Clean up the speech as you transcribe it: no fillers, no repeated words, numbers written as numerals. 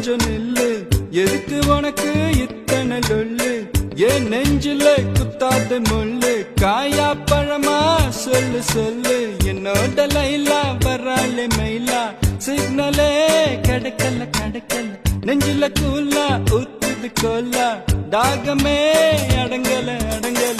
கொஞ்சம் நில்லு எதுக்கு உனக்கு இத்தனை லொல்லு என் நெஞ்சில குத்தாத முள்ளு காயா பழமா சொல்லு சொல்லு என்னோட லைலா வராளே மயிலா சிக்னலே கிடைக்கல கிடைக்கல நெஞ்சில கூலா ஊத்துது கோலா தாகமே அடங்கல அடங்கல